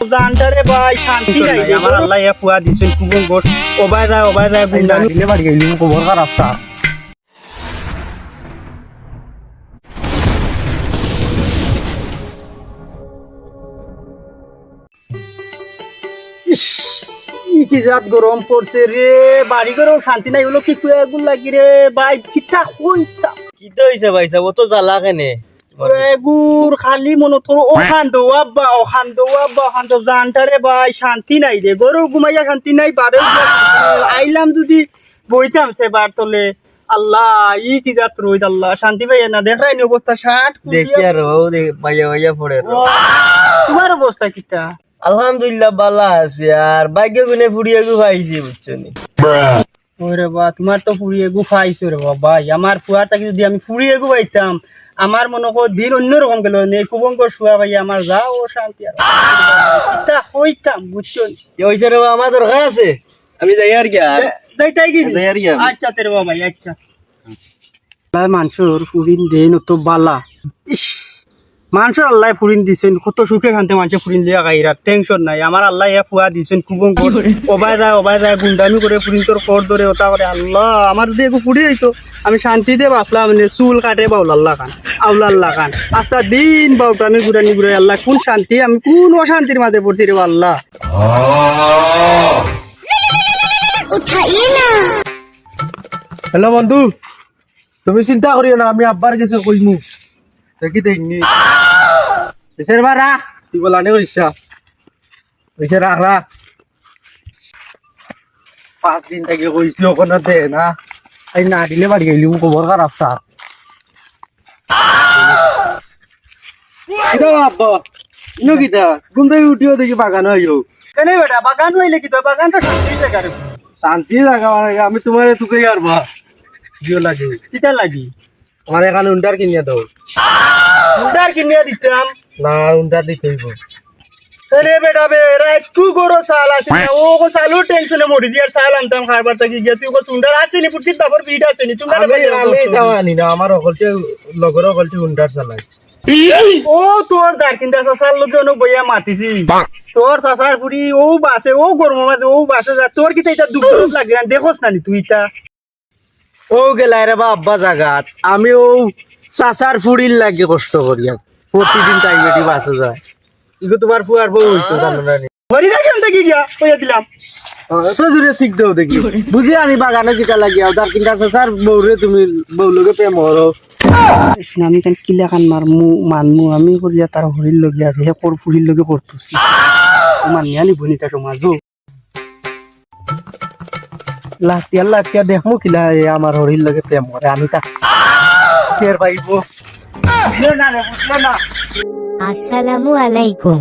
জানটারে ভাই শান্তি নাই আমার আল্লাহ এ ফুয়া দিছেন কুবন গোট ওবাই যায় গুন্ডা দিলে বাড়ি গেলি খবর খারাপ তা ইস কি জাত গরম পড়ছে রে বাড়ি ঘরেও শান্তি নাই হলো কি কুয়া গুল লাগি রে ভাই কিটা কইতা কি তো হইছে ভাই সাহেব ও তো জ্বালা কেনে গুর খালি মনে তোর ওখান দো জানটারে ভাই শান্তি নাই রে গরু ঘুমাইয়া শান্তি নাই বারে আইলাম যদি বইতাম সে বার তলে আল্লাহ ই কি জাত রইদ আল্লাহ শান্তি পাই না দেখাই নি অবস্থা ষাট দেখি আর ও ভাইয়া পড়ে তোমার অবস্থা কিটা আলহামদুলিল্লাহ বালা আছে আর ভাগ্য গুনে ফুড়িয়ে গু পাইছি বুঝছো নি ওরে বা তোমার তো ফুড়িয়ে গু খাইছো রে ভাই আমার ফুয়াটাকে যদি আমি ফুড়িয়ে গু পাইতাম আমার মনে কর দিন অন্যরকম গেল কুবঙ্কর শুয়া ভাই আমার যাও শান্তি আর হইতাম বুঝছো হইছে রে আমার দরকার আছে আমি যাই আর কি যাইতাই কি আচ্ছা তেরে ভাই আচ্ছা মানুষের ফুরিন দেন তো বালা ইস মানুষের আল্লাহ ফুরিন দিছেন কত সুখে শান্তি মানুষের ফুরিন দিয়া গাইরা টেনশন নাই আমার আল্লাহ এ ফুয়া দিছেন কুবঙ্কর ওবাই যায় গুন্ডামি করে ফুরিন তোর কর ধরে ওটা করে আল্লাহ আমার যদি একটু ফুড়ি হইতো আমি শান্তিতে বাপলাম মানে চুল কাটে বাউলাল্লাহ খান আউলাল্লাহ খান আস্তা দিন বাউটা আমি ঘুরে আল্লাহ কোন শান্তি আমি কোন অশান্তির মাঝে পড়ছি রে আল্লাহ হ্যালো বন্ধু তুমি চিন্তা করিও না আমি আব্বার কাছে কইমু দেখি দেখনি এসের বা রাখ তুই বলা নে কইছা এসে রাখ 5 দিন থেকে কইছি ওখানে দে না এই না দিলে বাড়ি গেলি খবর খারাপ স্যার এটা আব্বা ইনো কিটা ঘুম থেকে উঠিও দেখি বাগান হইও কেন বেটা বাগান হইলে কি তো বাগান তো শান্তি জায়গা রে শান্তি লাগা মানে আমি তোমার তুকে আরবা জিও লাগে কিটা লাগি আমার এখানে উন্ডার কিনিয়া দাও উন্ডার কিনিয়া দিতাম না উন্ডার দিতে হইব আরে বেটা বে রাত তু গরো সাল আছে ও গো সালু টেনশনে মরি দিয়ার সাল আনতাম খাবার তাকি গিয়া তুই গো উন্ডার আসেনি পুটি বাবর বিট আসেনি তুমি আমি দাওয়ানি না আমার অকলতে লগর অকলতে উন্ডার চালাই ও তোর দারকিন্দা সাসার লোক জন বইয়া মাতিছি তোর সাসার পুরি ও বাসে ও গরম মাঝে ও বাসে যা তোর কি এটা দুঃখ লাগে না দেখোস না তুই তা ও গেলাই রে বা আব্বা জাগাত আমি ও চাচার ফুড়ির লাগে কষ্ট করি প্রতিদিন টাইমেটি বাসে যায় ইগো তোমার ফুয়ার বউ হইতো জানো না হরি দেখেন দেখি গিয়া কইয়া দিলাম তো জুড়ে শিখ দেও দেখি বুঝি আমি বাগানে কিটা লাগিয়া তার কিনা চাচার বউরে তুমি বউ লগে প্রেম হরো আমি কেন কিলা খান মানমু আমি করিয়া তার হরির লগিয়া হে কর ফুরির লগে করতেছি মানিয়া নি বনিতা সমাজ লাটিয়া দেখমু কিলা আমার হরির লগে প্রেম করে আমি তা ফের পাইব আসসালামু আলাইকুম।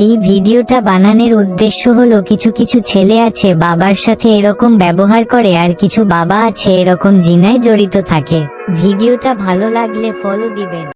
এই ভিডিওটা বানানোর উদ্দেশ্য হলো কিছু কিছু ছেলে আছে বাবার সাথে এরকম ব্যবহার করে আর কিছু বাবা আছে এরকম জিনায় জড়িত থাকে। ভিডিওটা ভালো লাগলে ফলো দিবেন।